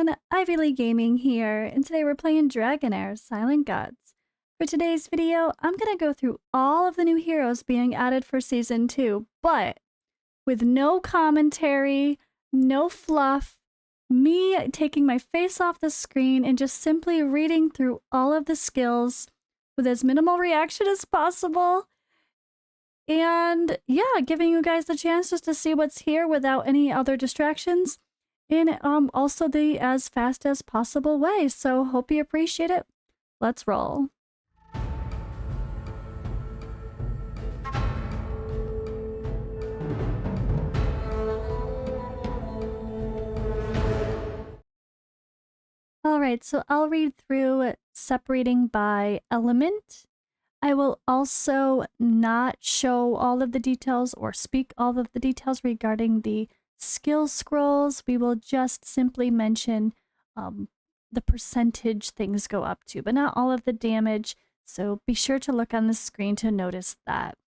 everyone, Ivy Lee Gaming here, and today we're playing Dragonheir Silent Gods. For today's video, I'm gonna go through all of the new heroes being added for Season 2, but with no commentary, no fluff, me taking my face off the screen and just simply reading through all of the skills with as minimal reaction as possible. And yeah, giving you guys the chance just to see what's here without any other distractions. In also the as fast as possible way. So hope you appreciate it. Let's roll. Alright, so I'll read through separating by element. I will also not show all of the details or speak all of the details regarding the skill scrolls. We will just simply mention the percentage things go up to, but not all of the damage. So be sure to look on the screen to notice that.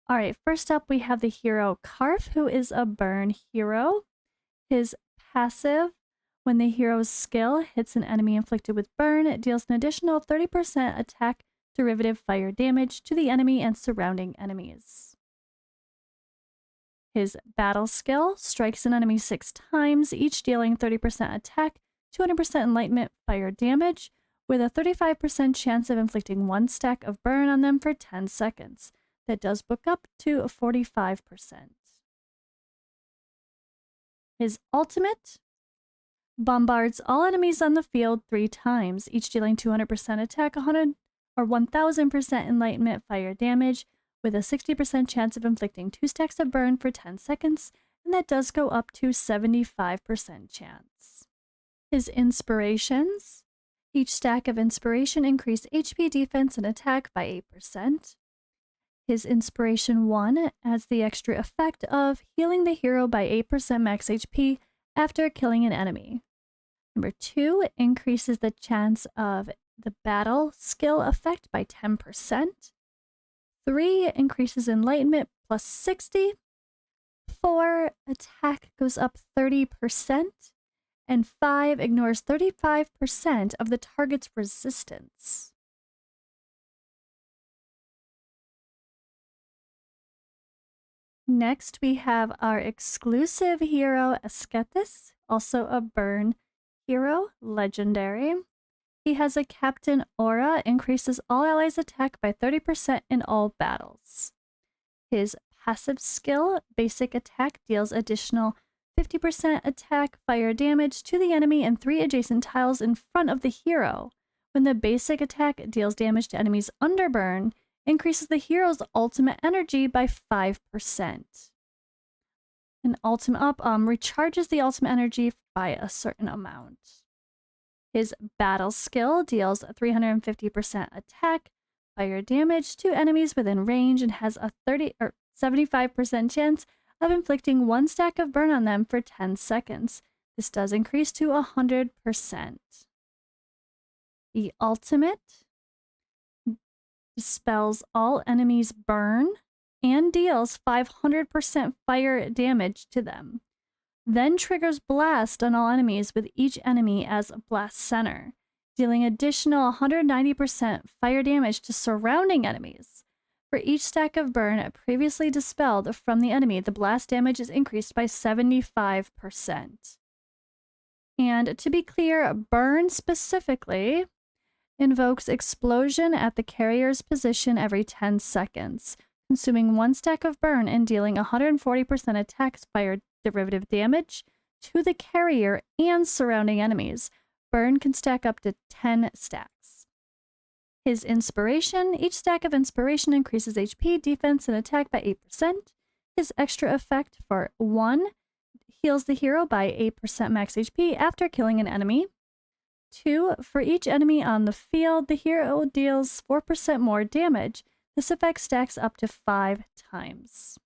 All right, first up we have the hero Karf, who is a burn hero. His passive, when the hero's skill hits an enemy inflicted with burn, it deals an additional 30% attack derivative fire damage to the enemy and surrounding enemies. His battle skill strikes an enemy 6 times, each dealing 30% attack, 200% enlightenment fire damage, with a 35% chance of inflicting 1 stack of burn on them for 10 seconds. That does book up to 45%. His ultimate bombards all enemies on the field 3 times, each dealing 200% attack, 100 or 1000% enlightenment fire damage, with a 60% chance of inflicting 2 stacks of burn for 10 seconds, and that does go up to 75% chance. His inspirations. Each stack of inspiration increase HP, defense, and attack by 8%. His inspiration 1 adds the extra effect of healing the hero by 8% max HP after killing an enemy. Number 2 increases the chance of the battle skill effect by 10%. 3 increases enlightenment plus 60. 4 attack goes up 30%. And 5 ignores 35% of the target's resistance. Next, we have our exclusive hero Ascetis, also a burn hero, legendary. He has a captain aura, increases all allies' attack by 30% in all battles. His passive skill, basic attack, deals additional 50% attack fire damage to the enemy and 3 adjacent tiles in front of the hero. When the basic attack deals damage to enemies under burn, increases the hero's ultimate energy by 5%. And ultimate up recharges the ultimate energy by a certain amount. His battle skill deals 350% attack, fire damage to enemies within range, and has a 75% chance of inflicting 1 stack of burn on them for 10 seconds. This does increase to 100%. The ultimate dispels all enemies' burn and deals 500% fire damage to them. Then triggers blast on all enemies, with each enemy as a blast center, dealing additional 190% fire damage to surrounding enemies. For each stack of burn previously dispelled from the enemy, the blast damage is increased by 75%. And to be clear, burn specifically invokes explosion at the carrier's position every 10 seconds, consuming 1 stack of burn and dealing 140% attack fire derivative damage to the carrier and surrounding enemies. Burn can stack up to 10 stacks. His inspiration. Each stack of inspiration increases HP, defense, and attack by 8%. His extra effect for 1 heals the hero by 8% max HP after killing an enemy. 2, for each enemy on the field, the hero deals 4% more damage. This effect stacks up to 5 times.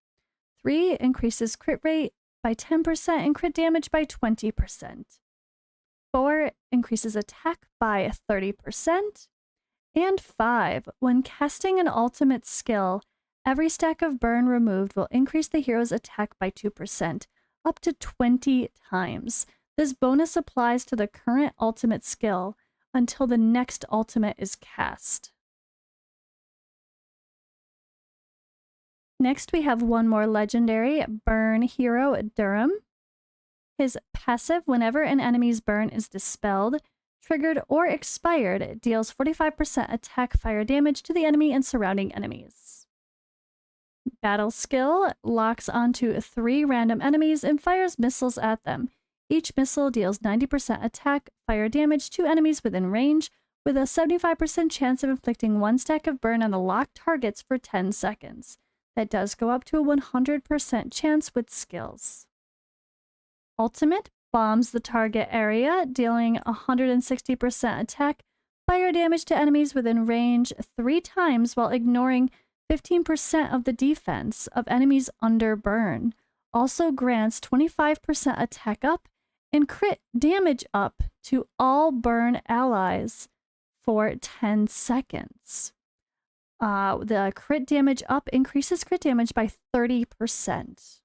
3, increases crit rate by 10% and crit damage by 20%. 4, increases attack by 30%. And 5, when casting an ultimate skill, every stack of burn removed will increase the hero's attack by 2%, up to 20 times. This bonus applies to the current ultimate skill until the next ultimate is cast. Next, we have one more legendary burn hero, Durham. His passive, whenever an enemy's burn is dispelled, triggered, or expired, deals 45% attack fire damage to the enemy and surrounding enemies. Battle skill locks onto 3 random enemies and fires missiles at them. Each missile deals 90% attack fire damage to enemies within range, with a 75% chance of inflicting 1 stack of burn on the locked targets for 10 seconds. That does go up to a 100% chance with skills. Ultimate bombs the target area, dealing 160% attack fire damage to enemies within range 3 times while ignoring 15% of the defense of enemies under burn. Also grants 25% attack up and crit damage up to all burn allies for 10 seconds. The crit damage up increases crit damage by 30%.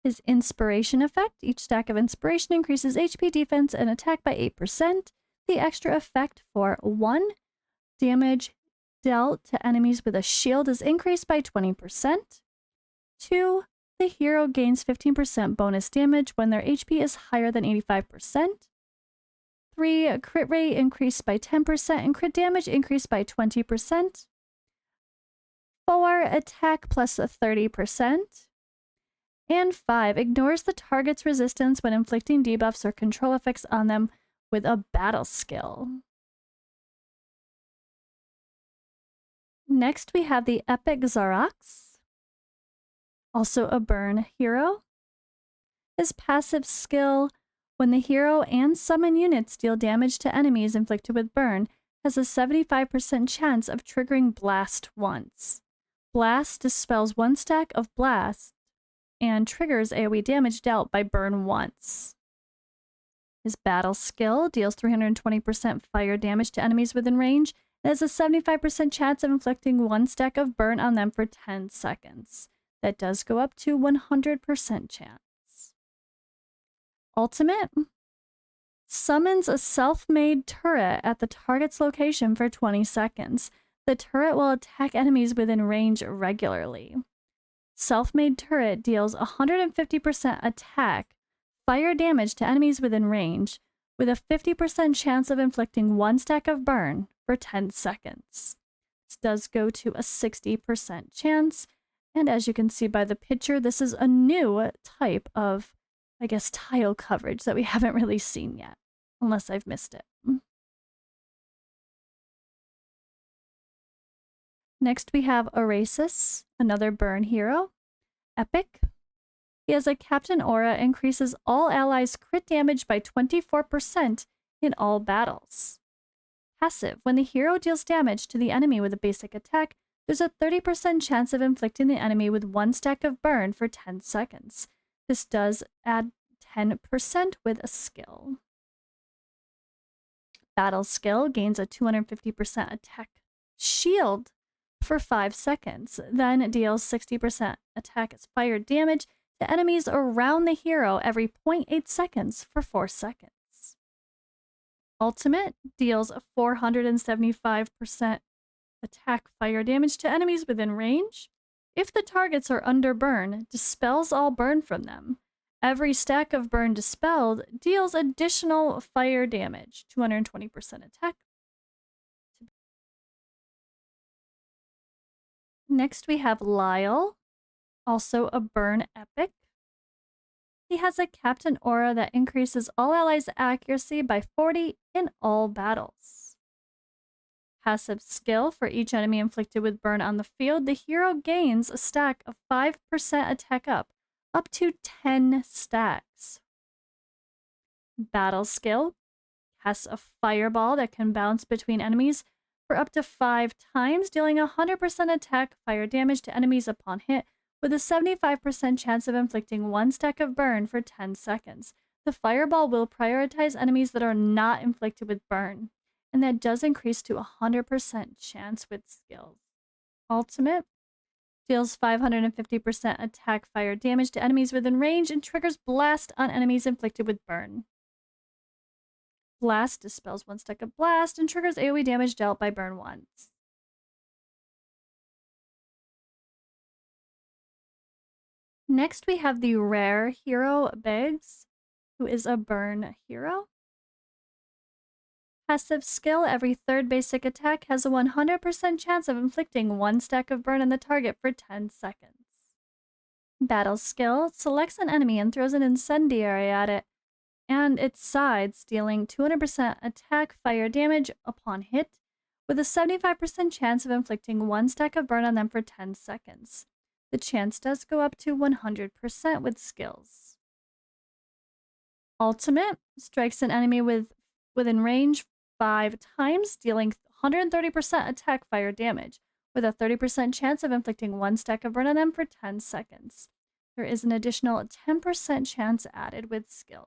His inspiration effect, each stack of inspiration increases HP, defense, and attack by 8%. The extra effect for 1, damage dealt to enemies with a shield is increased by 20%. 2, the hero gains 15% bonus damage when their HP is higher than 85%. 3, crit rate increased by 10% and crit damage increased by 20%. 4, attack plus 30%. And 5, ignores the target's resistance when inflicting debuffs or control effects on them with a battle skill. Next, we have the Epic Xarax, also a burn hero. His passive skill, when the hero and summon units deal damage to enemies inflicted with burn, has a 75% chance of triggering Blast once. Blast dispels 1 stack of Blast and triggers AoE damage dealt by burn once. His battle skill deals 320% fire damage to enemies within range and has a 75% chance of inflicting 1 stack of burn on them for 10 seconds. That does go up to 100% chance. Ultimate summons a self-made turret at the target's location for 20 seconds. The turret will attack enemies within range regularly. Self-made turret deals 150% attack fire damage to enemies within range, with a 50% chance of inflicting 1 stack of burn for 10 seconds. This does go to a 60% chance, and as you can see by the picture, this is a new type of, I guess, tile coverage that we haven't really seen yet, unless I've missed it. Next we have Orasis, another burn hero. Epic. He has a Captain Aura, increases all allies' crit damage by 24% in all battles. Passive. When the hero deals damage to the enemy with a basic attack, there's a 30% chance of inflicting the enemy with 1 stack of burn for 10 seconds. This does add 10% with a skill. Battle skill gains a 250% attack shield for 5 seconds, then deals 60% attack as fire damage to enemies around the hero every 0.8 seconds for 4 seconds. Ultimate deals a 475% attack fire damage to enemies within range. If the targets are under burn, dispels all burn from them. Every stack of burn dispelled deals additional fire damage, 220% attack. Next we have Lyle, also a burn epic. He has a Captain Aura that increases all allies' accuracy by 40 in all battles. Passive skill, for each enemy inflicted with burn on the field, the hero gains a stack of 5% attack up to 10 stacks. Battle skill, casts a fireball that can bounce between enemies for up to 5 times, dealing 100% attack fire damage to enemies upon hit, with a 75% chance of inflicting 1 stack of burn for 10 seconds. The fireball will prioritize enemies that are not inflicted with burn, and that does increase to 100% chance with skills. Ultimate Deals 550% attack fire damage to enemies within range and triggers blast on enemies inflicted with burn. Blast dispels 1 stack of blast and triggers AoE damage dealt by burn once. Next, we have the rare hero Biggs, who is a burn hero. Passive skill, every third basic attack has a 100% chance of inflicting 1 stack of burn on the target for 10 seconds. Battle skill, selects an enemy and throws an incendiary at it and its sides, dealing 200% attack fire damage upon hit, with a 75% chance of inflicting 1 stack of burn on them for 10 seconds. The chance does go up to 100% with skills. Ultimate, strikes an enemy within range 5 times, dealing 130% attack fire damage, with a 30% chance of inflicting 1 stack of burn on them for 10 seconds. There is an additional 10% chance added with skills.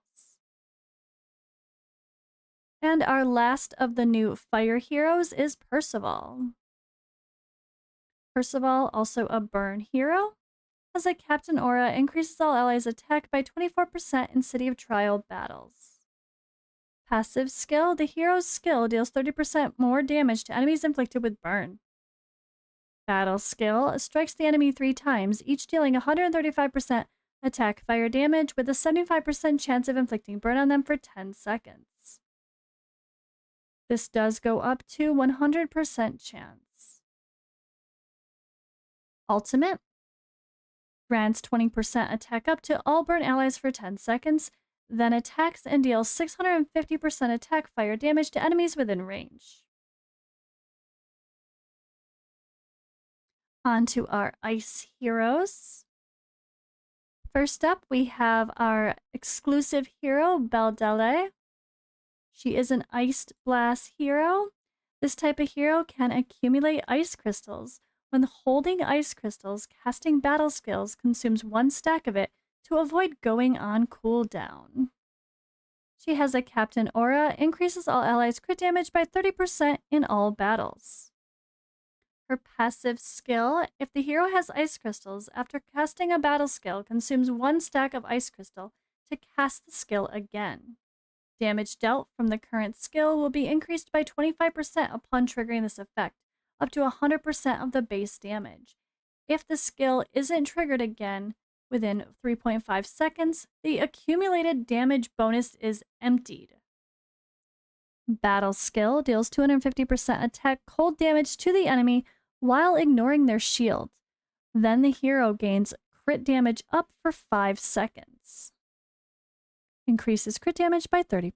And our last of the new fire heroes is Percival. Percival, also a burn hero, has a Captain Aura, increases all allies' attack by 24% in City of Trial battles. Passive skill, the hero's skill deals 30% more damage to enemies inflicted with burn. Battle skill, strikes the enemy 3 times, each dealing 135% attack fire damage with a 75% chance of inflicting burn on them for 10 seconds. This does go up to 100% chance. Ultimate, grants 20% attack up to all burn allies for 10 seconds, then attacks and deals 650% attack fire damage to enemies within range. On to our ice heroes. First up, we have our exclusive hero, Beldele. She is an Iced Blast hero. This type of hero can accumulate ice crystals. When holding ice crystals, casting battle skills consumes 1 stack of it to avoid going on cooldown. She has a Captain Aura, increases all allies' crit damage by 30% in all battles. Her passive skill, if the hero has ice crystals, after casting a battle skill, consumes 1 stack of ice crystal to cast the skill again. Damage dealt from the current skill will be increased by 25% upon triggering this effect, up to 100% of the base damage. If the skill isn't triggered again within 3.5 seconds, the accumulated damage bonus is emptied. Battle skill deals 250% attack cold damage to the enemy while ignoring their shield. Then the hero gains crit damage up for 5 seconds. Increases crit damage by 30%.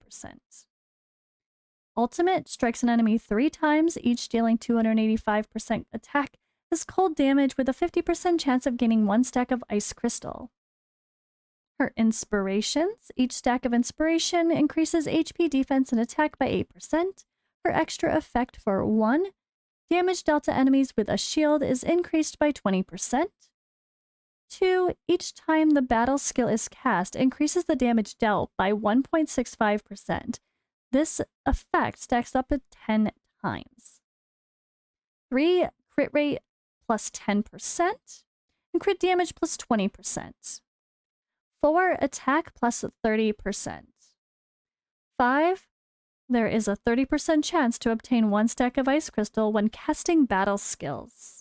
Ultimate, strikes an enemy 3 times, each dealing 285% attack, is cold damage with a 50% chance of gaining 1 stack of ice crystal. Her inspirations, each stack of inspiration increases HP, defense, and attack by 8%. Her extra effect for 1, damage dealt to enemies with a shield is increased by 20%. 2, each time the battle skill is cast, increases the damage dealt by 1.65%. This effect stacks up to 10 times. 3, crit rate plus 10%, and crit damage plus 20%. 4, attack plus 30%. 5, there is a 30% chance to obtain 1 stack of ice crystal when casting battle skills.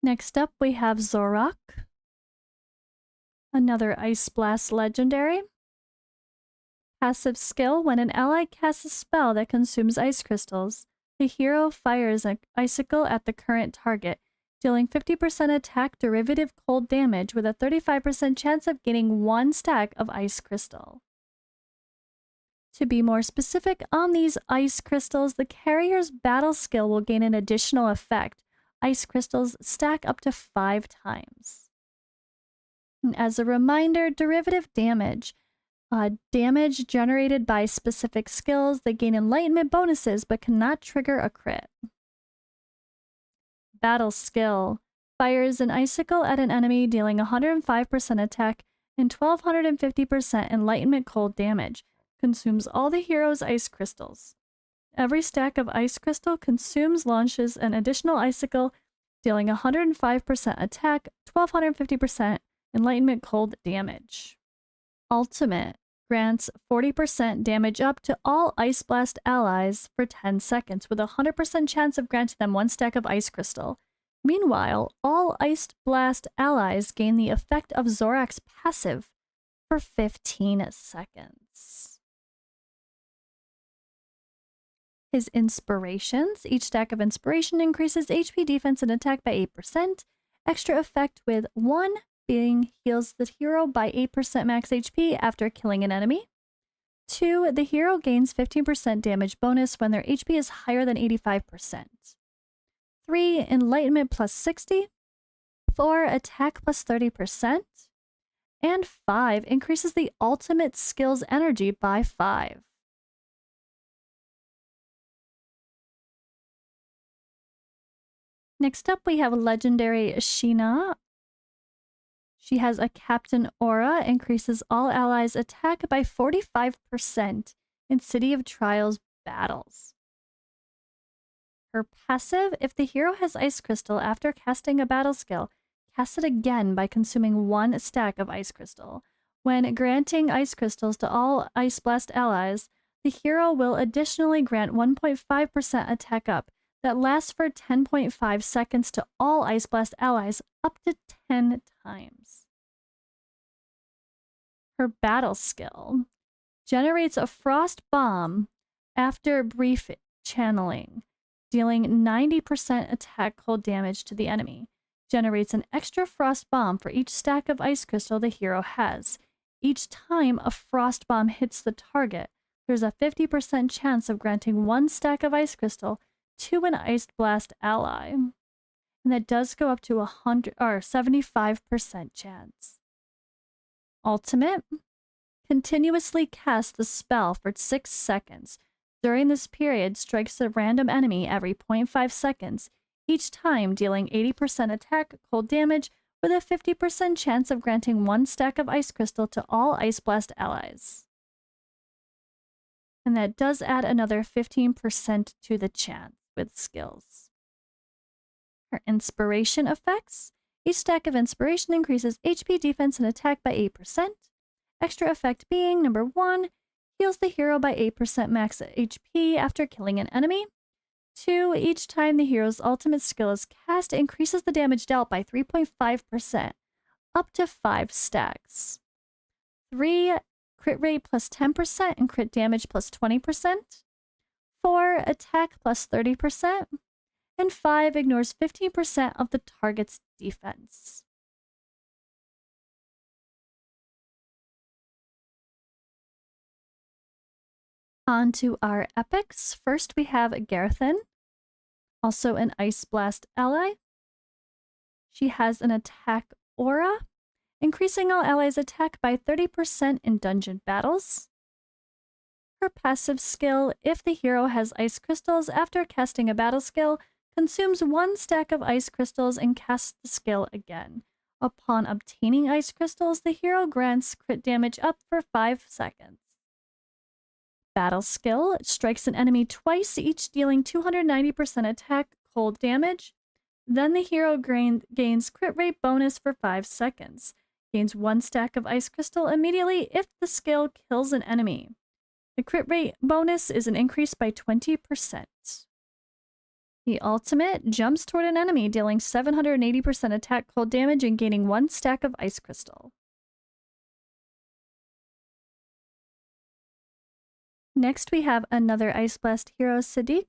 Next up, we have Zorak, another Ice Blast legendary. Passive skill, when an ally casts a spell that consumes ice crystals, the hero fires an icicle at the current target, dealing 50% attack derivative cold damage with a 35% chance of gaining 1 stack of ice crystal. To be more specific on these ice crystals, the carrier's battle skill will gain an additional effect. Ice crystals stack up to 5 times. And as a reminder, derivative damage. Damage generated by specific skills that gain enlightenment bonuses but cannot trigger a crit. Battle skill. Fires an icicle at an enemy, dealing 105% attack and 1250% enlightenment cold damage. Consumes all the hero's ice crystals. Every stack of ice crystal launches an additional icicle, dealing 105% attack, 1250% enlightenment cold damage. Ultimate grants 40% damage up to all Ice Blast allies for 10 seconds, with a 100% chance of granting them one stack of ice crystal. Meanwhile, all Ice Blast allies gain the effect of Zorak's passive for 15 seconds. His inspirations. Each stack of inspiration increases HP, defense, and attack by 8%. Extra effect with 1 being heals the hero by 8% max HP after killing an enemy. 2, the hero gains 15% damage bonus when their HP is higher than 85%. 3, enlightenment plus 60. 4, attack plus 30%. And 5, increases the ultimate skill's energy by 5. Next up, we have legendary Sheena. She has a Captain Aura, increases all allies' attack by 45% in City of Trials battles. Her passive, if the hero has Ice Crystal after casting a battle skill, cast it again by consuming 1 stack of Ice Crystal. When granting Ice Crystals to all Ice Blast allies, the hero will additionally grant 1.5% attack up that lasts for 10.5 seconds to all Ice Blast allies up to 10 times. Her battle skill generates a Frost Bomb after brief channeling, dealing 90% attack cold damage to the enemy. Generates an extra Frost Bomb for each stack of Ice Crystal the hero has. Each time a Frost Bomb hits the target, there's a 50% chance of granting 1 stack of Ice Crystal to an Ice Blast ally. And that does go up to 75% chance. Ultimate. Continuously cast the spell for 6 seconds. During this period, strikes a random enemy every 0.5 seconds, each time dealing 80% attack cold damage with a 50% chance of granting 1 stack of Ice Crystal to all Ice Blast allies. And that does add another 15% to the chance with skills. Her inspiration effects. Each stack of inspiration increases HP, defense, and attack by 8%. Extra effect being, number 1, heals the hero by 8% max HP after killing an enemy. 2, each time the hero's ultimate skill is cast, increases the damage dealt by 3.5%, up to 5 stacks. 3, crit rate plus 10% and crit damage plus 20%. 4, attack plus 30%. And 5, ignores 15% of the target's defense. On to our epics. First, we have Garthen, also an Ice Blast ally. She has an attack aura, increasing all allies' attack by 30% in dungeon battles. Her passive skill, if the hero has Ice Crystals after casting a battle skill, consumes 1 stack of Ice Crystals and casts the skill again. Upon obtaining Ice Crystals, the hero grants crit damage up for 5 seconds. Battle skill strikes an enemy twice, each dealing 290% attack cold damage. Then the hero gains crit rate bonus for 5 seconds. Gains 1 stack of Ice Crystal immediately if the skill kills an enemy. The crit rate bonus is an increase by 20%. The ultimate jumps toward an enemy, dealing 780% attack cold damage and gaining 1 stack of Ice Crystal. Next, we have another Ice Blast hero, Sadiq.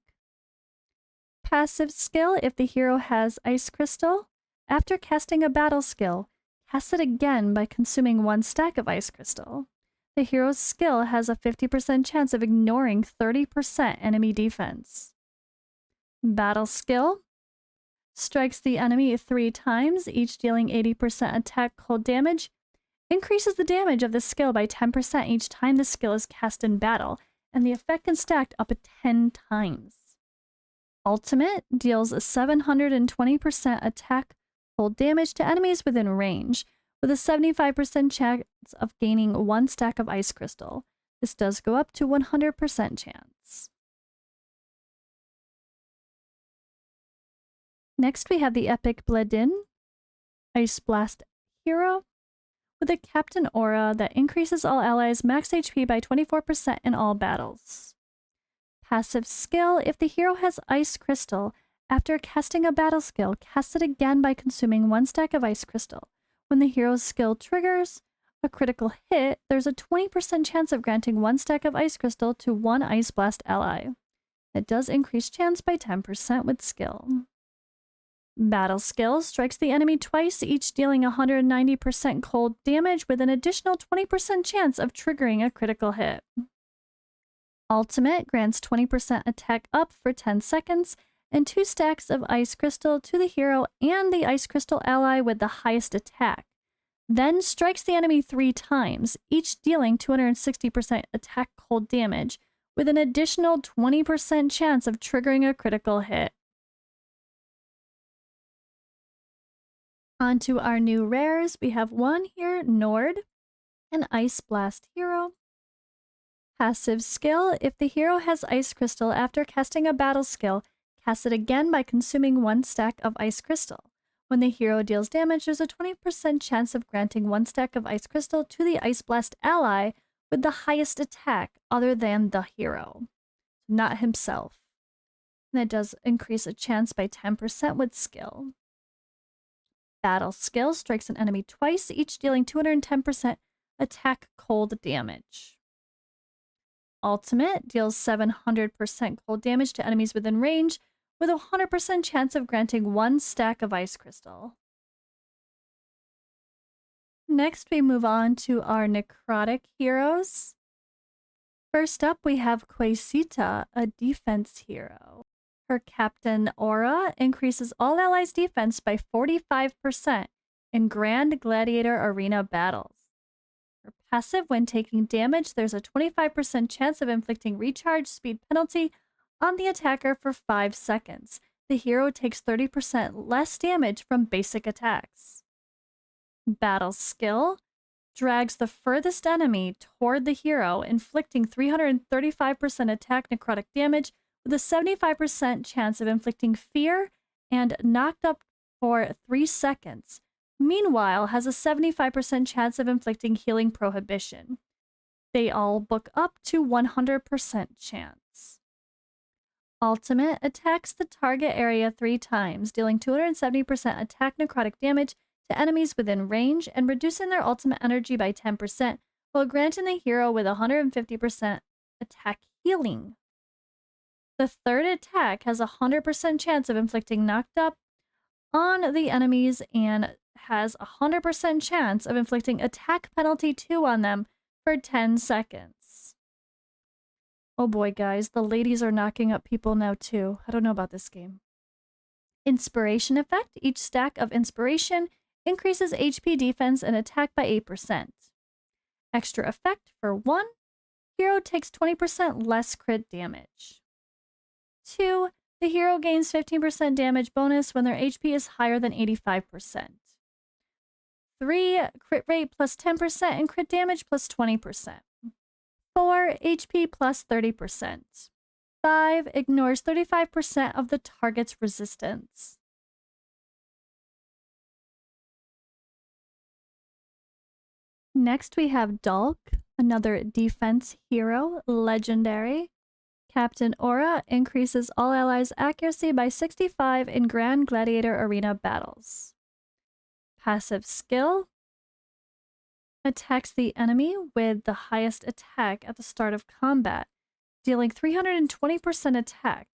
Passive skill, if the hero has Ice Crystal, after casting a battle skill, cast it again by consuming 1 stack of Ice Crystal. The hero's skill has a 50% chance of ignoring 30% enemy defense. Battle skill strikes the enemy 3 times, each dealing 80% attack cold damage. Increases the damage of the skill by 10% each time the skill is cast in battle, and the effect can stack up to 10 times. Ultimate deals 720% attack cold damage to enemies within range, with a 75% chance of gaining 1 stack of Ice Crystal. This does go up to 100% chance. Next, we have the Epic Bledin, Ice Blast hero, with a Captain Aura that increases all allies' max HP by 24% in all battles. Passive skill, if the hero has Ice Crystal, after casting a battle skill, cast it again by consuming 1 stack of Ice Crystal. When the hero's skill triggers a critical hit, there's a 20% chance of granting 1 stack of Ice Crystal to 1 Ice Blast ally. It does increase chance by 10% with skill. Battle skill strikes the enemy twice, each dealing 190% cold damage with an additional 20% chance of triggering a critical hit. Ultimate grants 20% attack up for 10 seconds and 2 stacks of Ice Crystal to the hero and the Ice Crystal ally with the highest attack. Then strikes the enemy 3 times, each dealing 260% attack cold damage with an additional 20% chance of triggering a critical hit. On to our new rares. We have one here, Nord, an Ice Blast hero. Passive skill, if the hero has Ice Crystal after casting a battle skill, cast it again by consuming 1 stack of Ice Crystal. When the hero deals damage, there's a 20% chance of granting 1 stack of Ice Crystal to the Ice Blast ally with the highest attack other than the hero, not himself. And it does increase a chance by 10% with skill. Battle skill strikes an enemy twice, each dealing 210% attack cold damage. Ultimate deals 700% cold damage to enemies within range with a 100% chance of granting 1 stack of Ice Crystal. Next, we move on to our necrotic heroes. First up, we have Quasita, a defense hero. Her Captain Aura increases all allies' defense by 45% in Grand Gladiator Arena battles. Her passive, when taking damage, there's a 25% chance of inflicting recharge speed penalty on the attacker for 5 seconds. The hero takes 30% less damage from basic attacks. Battle skill drags the furthest enemy toward the hero, inflicting 335% attack necrotic damage with a 75% chance of inflicting fear and knocked up for 3 seconds. Meanwhile, has a 75% chance of inflicting healing prohibition. They all book up to 100% chance. Ultimate attacks the target area 3 times, dealing 270% attack necrotic damage to enemies within range and reducing their ultimate energy by 10%, while granting the hero with 150% attack healing. The third attack has a 100% chance of inflicting knocked up on the enemies and has a 100% chance of inflicting attack penalty 2 on them for 10 seconds. Oh boy, guys, the ladies are knocking up people now too. I don't know about this game. Inspiration effect. Each stack of inspiration increases HP defense and attack by 8%. Extra effect for 1. Hero takes 20% less crit damage. 2. The hero gains 15% damage bonus when their HP is higher than 85%. 3. Crit rate plus 10% and crit damage plus 20%. 4. HP plus 30%. 5. Ignores 35% of the target's resistance. Next we have Dulk, another defense hero, legendary. Captain Aura increases all allies' accuracy by 65 in Grand Gladiator Arena battles. Passive skill attacks the enemy with the highest attack at the start of combat, dealing 320% attack,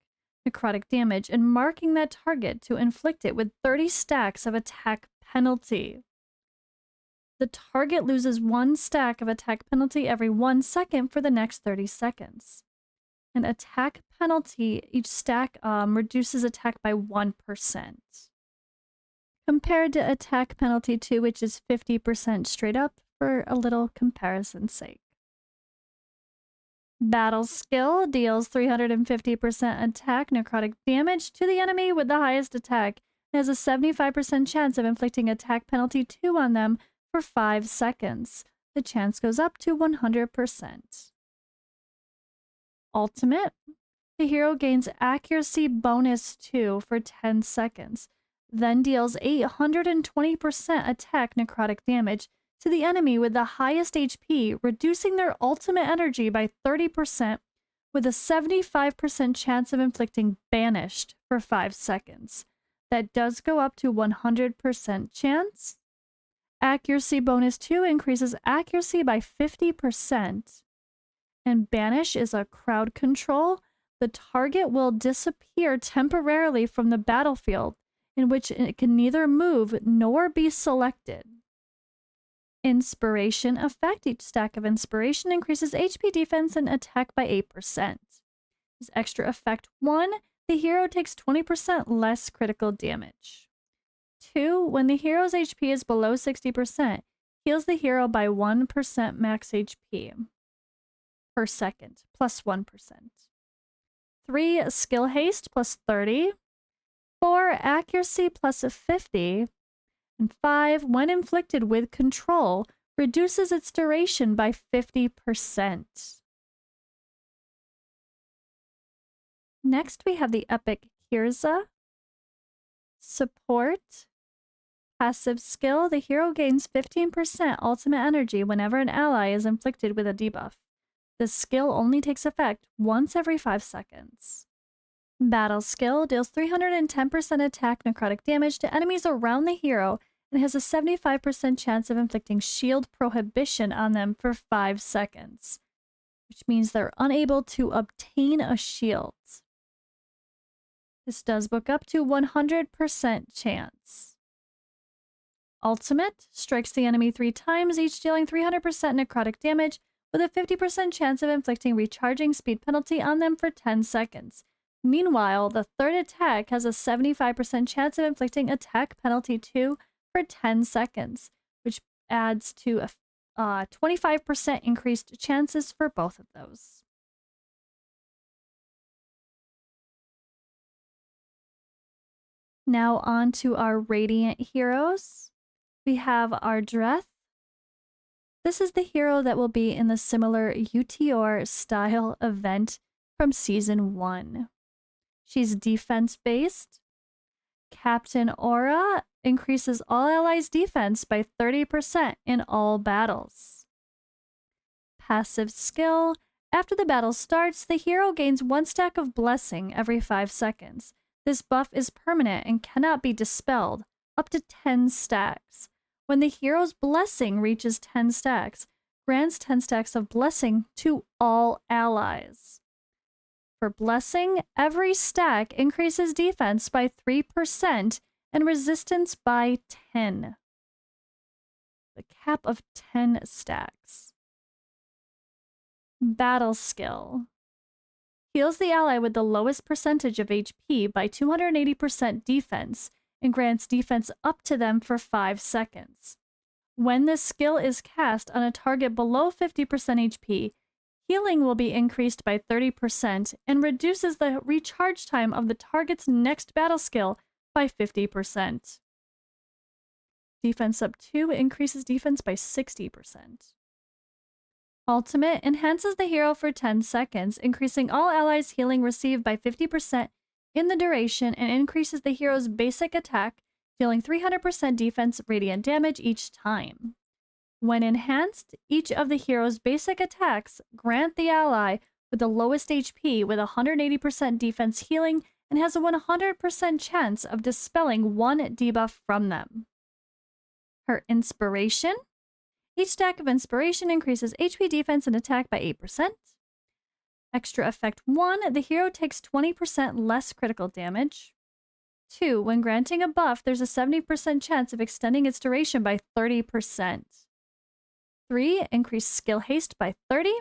necrotic damage, and marking that target to inflict it with 30 stacks of attack penalty. The target loses 1 stack of attack penalty every 1 second for the next 30 seconds. An attack penalty, each stack reduces attack by 1%. Compared to attack penalty 2, which is 50% straight up, for a little comparison's sake. Battle skill deals 350% attack necrotic damage to the enemy with the highest attack and has a 75% chance of inflicting attack penalty 2 on them for 5 seconds. The chance goes up to 100%. Ultimate. The hero gains accuracy bonus 2 for 10 seconds. then deals 820% attack necrotic damage to the enemy with the highest HP, reducing their ultimate energy by 30% with a 75% chance of inflicting banished for 5 seconds. That does go up to 100% chance. Accuracy bonus 2 increases accuracy by 50%. And banish is a crowd control. The target will disappear temporarily from the battlefield, in which it can neither move nor be selected. Inspiration effect. Each stack of inspiration increases HP defense and attack by 8%. As extra effect 1, the hero takes 20% less critical damage. 2, when the hero's HP is below 60%, heals the hero by 1% max HP per second, plus 1%. 3, skill haste plus 30. 4, accuracy plus 50. And 5, when inflicted with control, reduces its duration by 50%. Next, we have the epic Kirza. Support. Passive skill. The hero gains 15% ultimate energy whenever an ally is inflicted with a debuff. This skill only takes effect once every 5 seconds. Battle skill deals 310% attack necrotic damage to enemies around the hero and has a 75% chance of inflicting shield prohibition on them for 5 seconds, which means they're unable to obtain a shield. This does book up to 100% chance. Ultimate strikes the enemy 3 times, each dealing 300% necrotic damage with a 50% chance of inflicting recharging speed penalty on them for 10 seconds. Meanwhile, the third attack has a 75% chance of inflicting attack penalty 2 for 10 seconds, which adds to a 25% increased chances for both of those. Now on to our Radiant heroes. We have our Dreth. This is the hero that will be in the similar UTR style event from Season 1. She's defense-based. Captain Aura increases all allies' defense by 30% in all battles. Passive skill. After the battle starts, the hero gains 1 stack of Blessing every 5 seconds. This buff is permanent and cannot be dispelled, up to 10 stacks. When the hero's Blessing reaches 10 stacks, grants 10 stacks of Blessing to all allies. For Blessing, every stack increases defense by 3% and resistance by 10. The cap of 10 stacks. Battle skill. Heals the ally with the lowest percentage of HP by 280% defense and grants defense up to them for 5 seconds. When this skill is cast on a target below 50% HP, healing will be increased by 30% and reduces the recharge time of the target's next battle skill by 50%. Defense up 2 increases defense by 60%. Ultimate enhances the hero for 10 seconds, increasing all allies' healing received by 50% in the duration and increases the hero's basic attack, dealing 300% defense radiant damage each time. When enhanced, each of the hero's basic attacks grant the ally with the lowest HP with 180% defense healing and has a 100% chance of dispelling 1 debuff from them. Her inspiration. Each stack of inspiration increases HP defense and attack by 8%. Extra effect 1, the hero takes 20% less critical damage. 2, when granting a buff, there's a 70% chance of extending its duration by 30%. 3, increase skill haste by 30.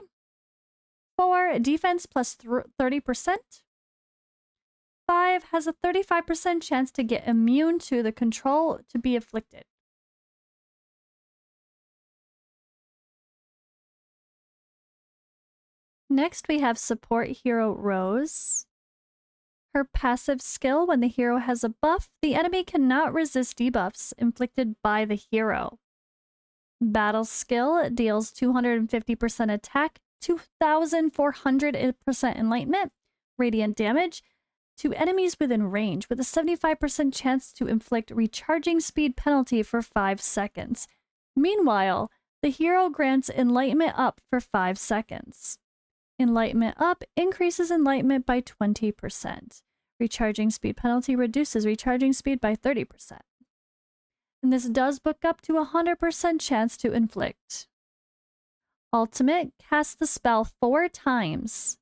4, defense plus 30%. 5, has a 35% chance to get immune to the control to be afflicted. Next, we have support hero Rose. Her passive skill, when the hero has a buff, the enemy cannot resist debuffs inflicted by the hero. Battle skill deals 250% attack, 2,400% enlightenment, radiant damage. to enemies within range with a 75% chance to inflict recharging speed penalty for 5 seconds. Meanwhile, the hero grants Enlightenment Up for 5 seconds. Enlightenment Up increases Enlightenment by 20%. Recharging speed penalty reduces recharging speed by 30%. And this does book up to a 100% chance to inflict. Ultimate casts the spell 4 times,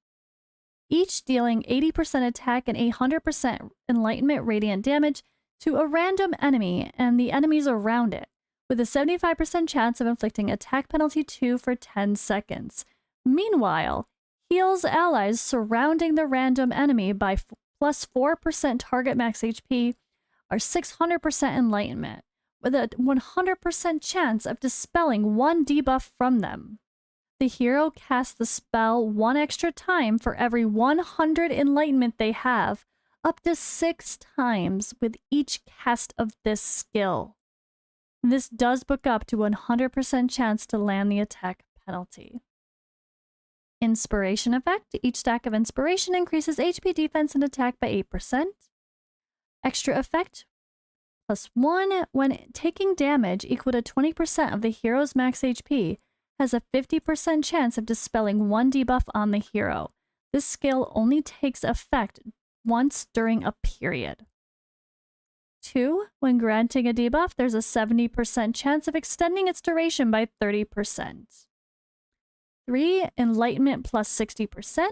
each dealing 80% attack and 100% Enlightenment radiant damage to a random enemy and the enemies around it, with a 75% chance of inflicting attack penalty 2 for 10 seconds. Meanwhile, heals allies surrounding the random enemy by plus 4% target max HP or 600% Enlightenment, with a 100% chance of dispelling 1 debuff from them. The hero casts the spell 1 extra time for every 100 Enlightenment they have, up to 6 times with each cast of this skill. This does book up to 100% chance to land the attack penalty. Inspiration effect. Each stack of inspiration increases HP defense and attack by 8%. Extra effect. +1 when taking damage equal to 20% of the hero's max HP has a 50% chance of dispelling 1 debuff on the hero. This skill only takes effect once during a period. 2. When granting a debuff, there's a 70% chance of extending its duration by 30%. 3. Enlightenment plus 60%.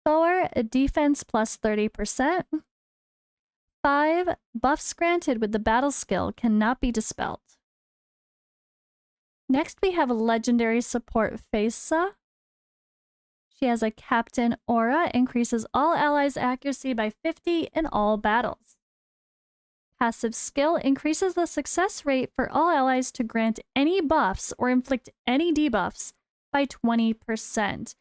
4. Defense plus 30%. 5. Buffs granted with the battle skill cannot be dispelled. Next, we have legendary support Faisa. She has a captain aura, increases all allies' accuracy by 50 in all battles. Passive skill increases the success rate for all allies to grant any buffs or inflict any debuffs by 20%,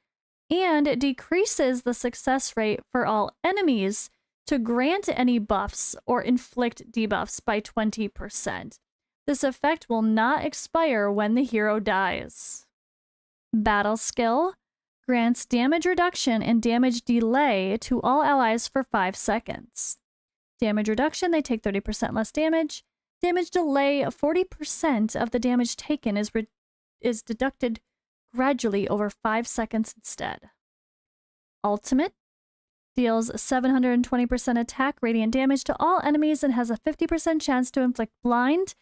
and decreases the success rate for all enemies to grant any buffs or inflict debuffs by 20%. This effect will not expire when the hero dies. Battle skill grants damage reduction and damage delay to all allies for 5 seconds. Damage reduction, they take 30% less damage. Damage delay, 40% of the damage taken is deducted gradually over 5 seconds instead. Ultimate deals 720% attack radiant damage to all enemies and has a 50% chance to inflict blind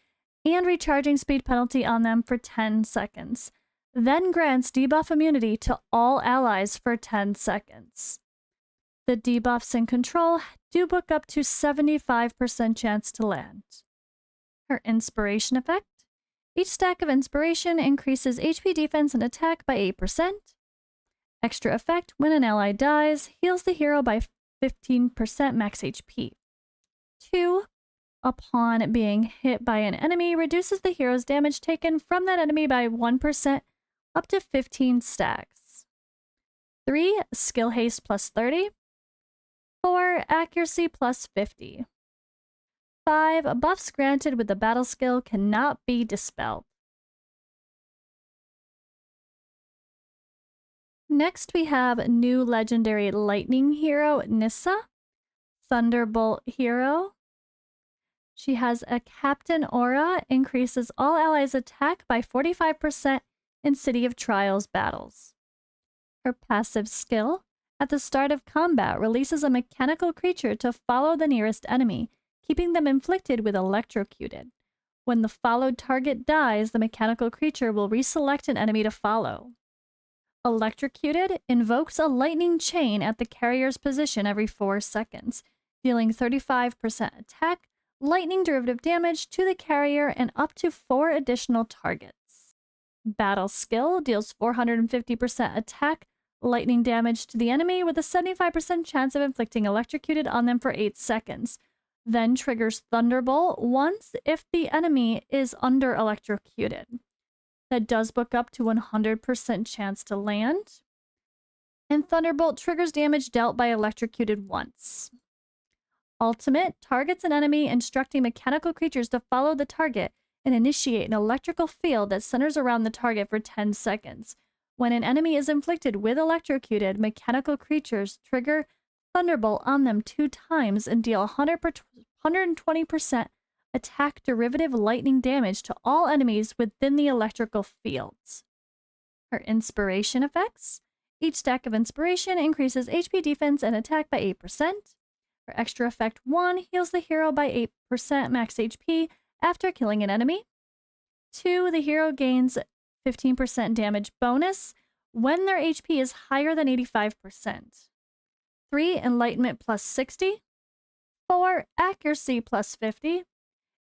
and recharging speed penalty on them for 10 seconds. Then grants debuff immunity to all allies for 10 seconds. The debuffs in control do book up to 75% chance to land. Her inspiration effect. Each stack of inspiration increases HP defense and attack by 8%. Extra effect, when an ally dies, heals the hero by 15% max HP. 2. Upon being hit by an enemy, reduces the hero's damage taken from that enemy by 1% up to 15 stacks. 3. Skill haste plus 30. 4. Accuracy plus 50. 5. Buffs granted with the battle skill cannot be dispelled. Next, we have new legendary lightning hero, Nissa, Thunderbolt hero. She has a captain aura, increases all allies' attack by 45% in City of Trials battles. Her passive skill, at the start of combat, releases a mechanical creature to follow the nearest enemy, keeping them inflicted with electrocuted. When the followed target dies, the mechanical creature will reselect an enemy to follow. Electrocuted invokes a lightning chain at the carrier's position every 4 seconds, dealing 35% attack, lightning derivative damage to the carrier, and up to 4 additional targets. Battle skill deals 450% attack, lightning damage to the enemy with a 75% chance of inflicting electrocuted on them for 8 seconds. Then triggers Thunderbolt once if the enemy is under electrocuted. That does book up to 100% chance to land. And Thunderbolt triggers damage dealt by electrocuted once. Ultimate targets an enemy, instructing mechanical creatures to follow the target and initiate an electrical field that centers around the target for 10 seconds. When an enemy is inflicted with electrocuted, mechanical creatures trigger Thunderbolt on them 2 times and deal 120% attack derivative lightning damage to all enemies within the electrical fields. Her inspiration effects. Each stack of inspiration increases HP defense and attack by 8%. Her extra effect 1 heals the hero by 8% max HP after killing an enemy. 2, the hero gains 15% damage bonus when their HP is higher than 85%. 3, enlightenment plus 60. 4, accuracy plus 50.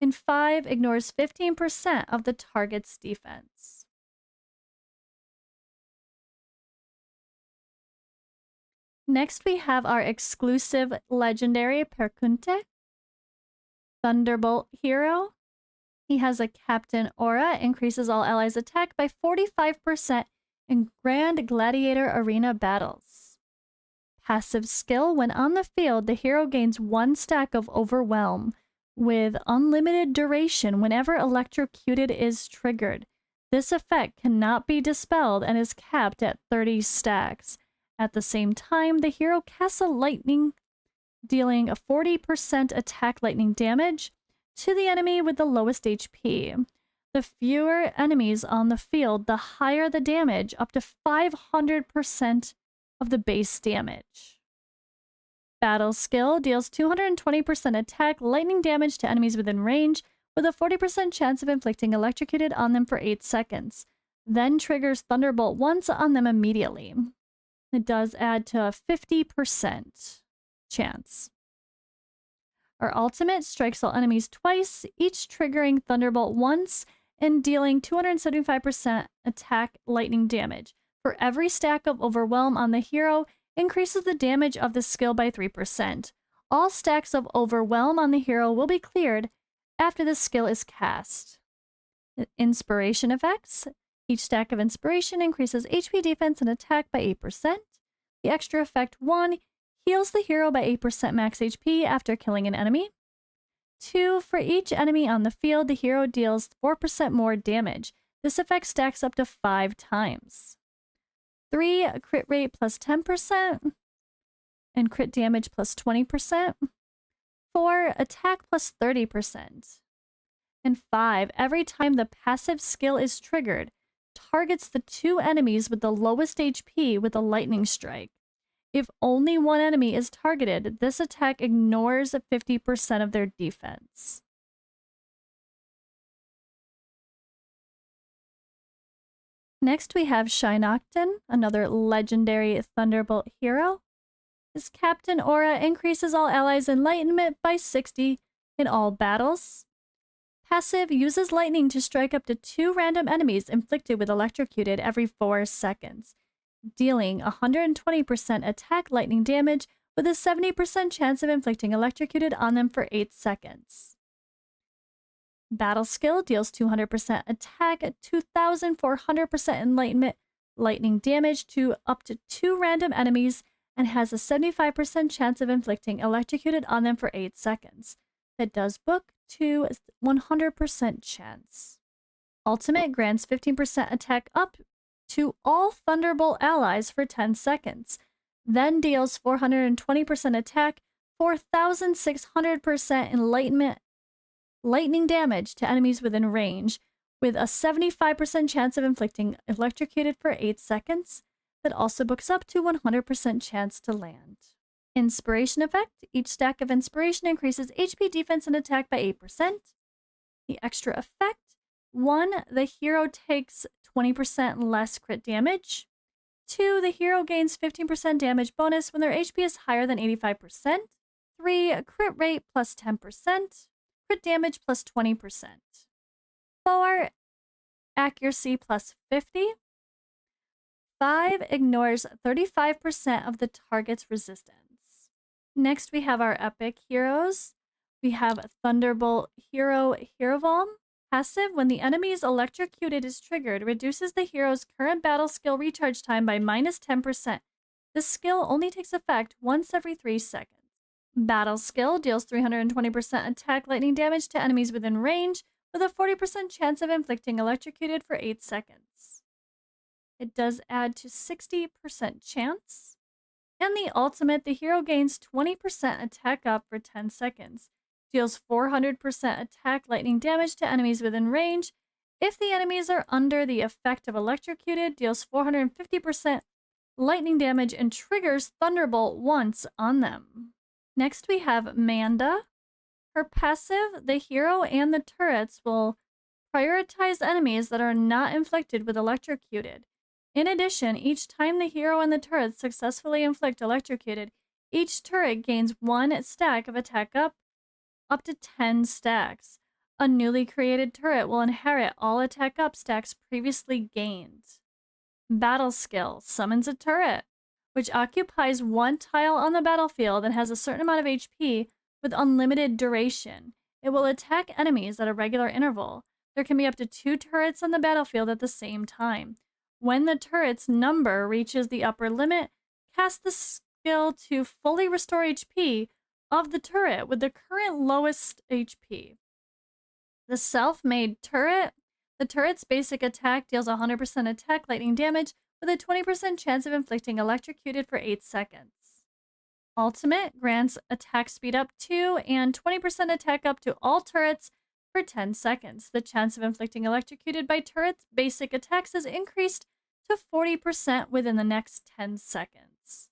And 5, ignores 15% of the target's defense. Next, we have our exclusive legendary Perkunte, Thunderbolt hero. He has a Captain Aura, increases all allies' attack by 45% in Grand Gladiator Arena battles. Passive skill, when on the field, the hero gains 1 stack of Overwhelm with unlimited duration whenever electrocuted is triggered. This effect cannot be dispelled and is capped at 30 stacks. At the same time, the hero casts a lightning, dealing a 40% attack lightning damage to the enemy with the lowest HP. The fewer enemies on the field, the higher the damage, up to 500% of the base damage. Battle skill deals 220% attack lightning damage to enemies within range, with a 40% chance of inflicting electrocuted on them for 8 seconds. Then triggers Thunderbolt once on them immediately. It does add to a 50% chance. Our ultimate strikes all enemies twice, each triggering Thunderbolt once and dealing 275% attack lightning damage. For every stack of Overwhelm on the hero, increases the damage of the skill by 3%. All stacks of Overwhelm on the hero will be cleared after the skill is cast. Inspiration effects. Each stack of inspiration increases HP defense and attack by 8%. The extra effect 1 heals the hero by 8% max HP after killing an enemy. 2, for each enemy on the field, the hero deals 4% more damage. This effect stacks up to 5 times. 3, crit rate plus 10% and crit damage plus 20%. 4, attack plus 30%. And 5, every time the passive skill is triggered, targets the 2 enemies with the lowest HP with a lightning strike. If only one enemy is targeted, this attack ignores 50% of their defense. Next, we have Shinocton, another legendary Thunderbolt hero. His Captain Aura increases all allies' enlightenment by 60 in all battles. Passive uses lightning to strike up to 2 random enemies inflicted with electrocuted every 4 seconds, dealing 120% attack lightning damage with a 70% chance of inflicting electrocuted on them for 8 seconds. Battle skill deals 200% attack at 2,400% enlightenment lightning damage to up to 2 random enemies and has a 75% chance of inflicting electrocuted on them for 8 seconds. That does book to 100% chance. Ultimate grants 15% attack up to all Thunderbolt allies for 10 seconds, then deals 420% attack, 4,600% enlightenment lightning damage to enemies within range, with a 75% chance of inflicting electrocuted for 8 seconds. That also books up to 100% chance to land. Inspiration effect. Each stack of inspiration increases HP defense and attack by 8%. The extra effect. 1, the hero takes 20% less crit damage. 2, the hero gains 15% damage bonus when their HP is higher than 85%. 3, crit rate plus 10%. Crit damage plus 20%. 4, accuracy plus 50. 5, ignores 35% of the target's resistance. Next, we have our epic heroes. We have Thunderbolt hero Hierovalm. Passive, when the enemy's electrocuted is triggered, reduces the hero's current battle skill recharge time by minus 10%. This skill only takes effect once every 3 seconds. Battle skill deals 320% attack lightning damage to enemies within range, with a 40% chance of inflicting electrocuted for 8 seconds. It does add to 60% chance. And the ultimate, the hero gains 20% attack up for 10 seconds, deals 400% attack lightning damage to enemies within range. If the enemies are under the effect of electrocuted, deals 450% lightning damage and triggers Thunderbolt once on them. Next we have Manda. Her passive, the hero and the turrets will prioritize enemies that are not inflicted with electrocuted. In addition, each time the hero and the turrets successfully inflict electrocuted, each turret gains 1 stack of attack up to 10 stacks. A newly created turret will inherit all attack up stacks previously gained. Battle skill summons a turret, which occupies 1 tile on the battlefield and has a certain amount of HP with unlimited duration. It will attack enemies at a regular interval. There can be up to 2 turrets on the battlefield at the same time. When the turret's number reaches the upper limit, cast the skill to fully restore HP of the turret with the current lowest HP. The self-made turret. The turret's basic attack deals 100% attack lightning damage with a 20% chance of inflicting electrocuted for 8 seconds. Ultimate grants attack speed up to and 20% attack up to all turrets for 10 seconds. The chance of inflicting electrocuted by turrets' basic attacks is increased to 40% within the next 10 seconds.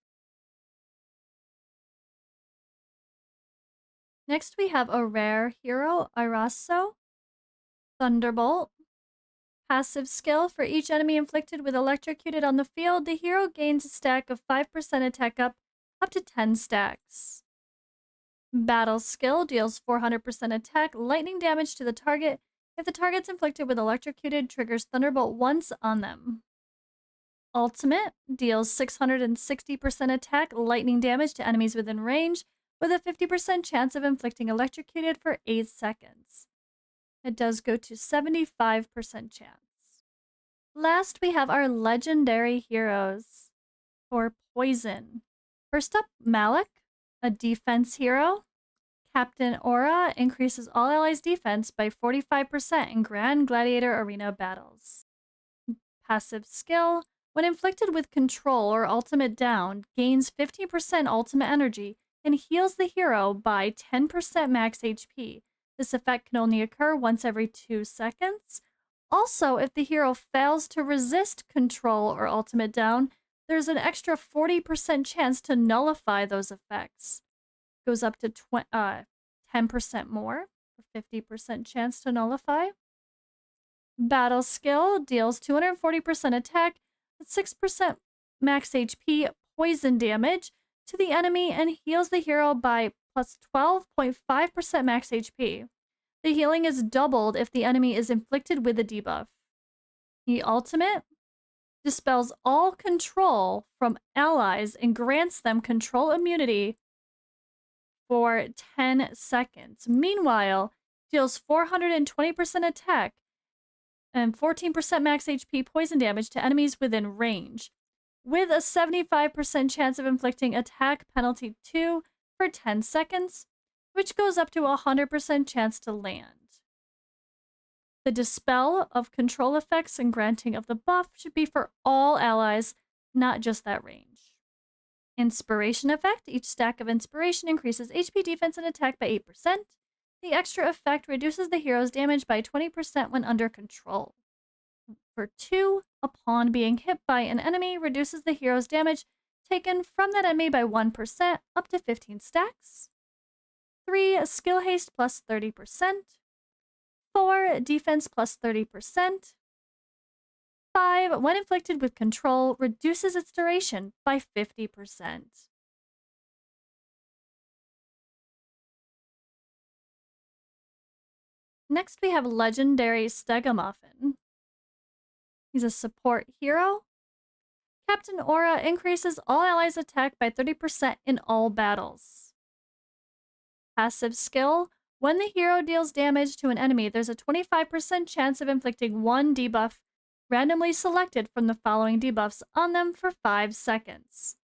Next we have a rare hero, Iraso. Thunderbolt. Passive skill. For each enemy inflicted with electrocuted on the field, the hero gains a stack of 5% attack up to 10 stacks. Battle skill deals 400% attack lightning damage to the target. If the target's inflicted with electrocuted, triggers Thunderbolt once on them. Ultimate deals 660% attack lightning damage to enemies within range with a 50% chance of inflicting electrocuted for 8 seconds. It does go to 75% chance. Last, we have our legendary heroes for poison. First up, Malik, a defense hero. Captain Aura increases all allies' defense by 45% in Grand Gladiator Arena battles. Passive skill, when inflicted with control or ultimate down, gains 50% ultimate energy and heals the hero by 10% max HP. This effect can only occur once every 2 seconds. Also, if the hero fails to resist control or ultimate down, there's an extra 40% chance to nullify those effects. Goes up to 10% more, or 50% chance to nullify. Battle skill deals 240% attack with 6% max HP poison damage to the enemy and heals the hero by plus 12.5% max HP. The healing is doubled if the enemy is inflicted with a debuff. The ultimate dispels all control from allies and grants them control immunity for 10 seconds. Meanwhile, deals 420% attack and 14% max HP poison damage to enemies within range, with a 75% chance of inflicting attack penalty 2 for 10 seconds, which goes up to a 100% chance to land. The dispel of control effects and granting of the buff should be for all allies, not just that range. Inspiration effect. Each stack of inspiration increases HP defense and attack by 8%. The extra effect reduces the hero's damage by 20% when under control. For 2, upon being hit by an enemy, reduces the hero's damage taken from that enemy by 1% up to 15 stacks. 3, skill haste plus 30%. 4, defense plus 30%. 5, when inflicted with control, reduces its duration by 50%. Next, we have legendary Stegamuffin. He's a support hero. Captain Aura increases all allies' attack by 30% in all battles. Passive skill. When the hero deals damage to an enemy, there's a 25% chance of inflicting 1 debuff randomly selected from the following debuffs on them for 5 seconds.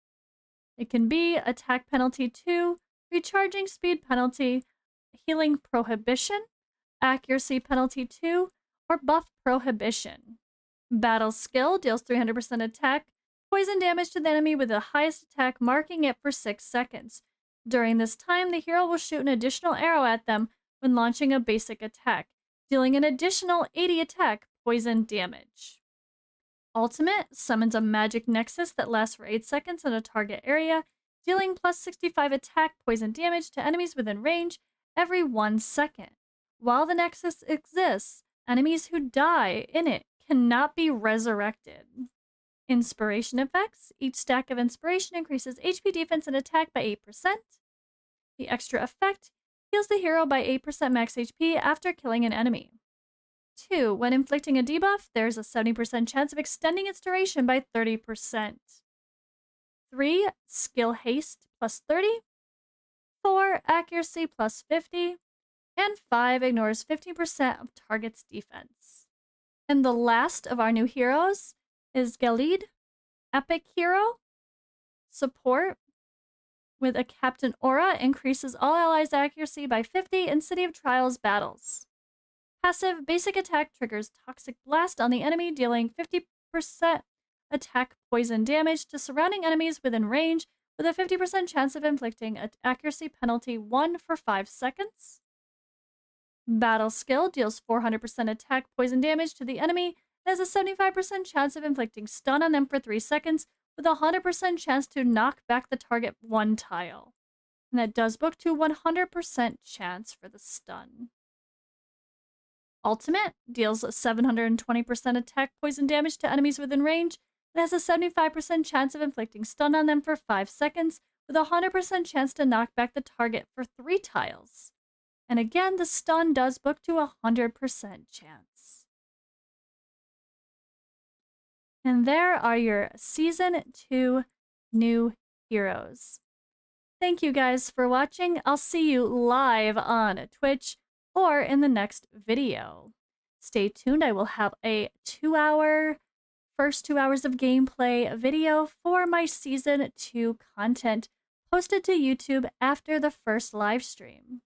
It can be attack penalty 2, recharging speed penalty, healing prohibition, accuracy penalty 2, or buff prohibition. Battle skill deals 300% attack poison damage to the enemy with the highest attack, marking it for 6 seconds. During this time, the hero will shoot an additional arrow at them when launching a basic attack, dealing an additional 80 attack poison damage. Ultimate summons a magic nexus that lasts for 8 seconds in a target area, dealing plus 65 attack poison damage to enemies within range every 1 second. While the nexus exists, enemies who die in it cannot be resurrected. Inspiration effects. Each stack of inspiration increases HP, defense, and attack by 8%. The extra effect heals the hero by 8% max HP after killing an enemy. 2. When inflicting a debuff, there's a 70% chance of extending its duration by 30%. 3. Skill haste plus 30. 4. Accuracy plus 50. And 5. Ignores 15% of target's defense. And the last of our new heroes is Galid, Epic Hero. Support with a Captain Aura increases all allies' accuracy by 50 in City of Trials battles. Passive basic attack triggers Toxic Blast on the enemy, dealing 50% attack poison damage to surrounding enemies within range with a 50% chance of inflicting an accuracy penalty 1 for 5 seconds. Battle Skill deals 400% attack poison damage to the enemy and has a 75% chance of inflicting stun on them for 3 seconds with a 100% chance to knock back the target 1 tile. And that does book to 100% chance for the stun. Ultimate deals 720% attack poison damage to enemies within range and has a 75% chance of inflicting stun on them for 5 seconds with a 100% chance to knock back the target for 3 tiles. And again, the stun does book to 100% chance. And there are your Season 2 new heroes. Thank you guys for watching. I'll see you live on Twitch or in the next video. Stay tuned. I will have a first 2 hours of gameplay video for my Season 2 content posted to YouTube after the first live stream.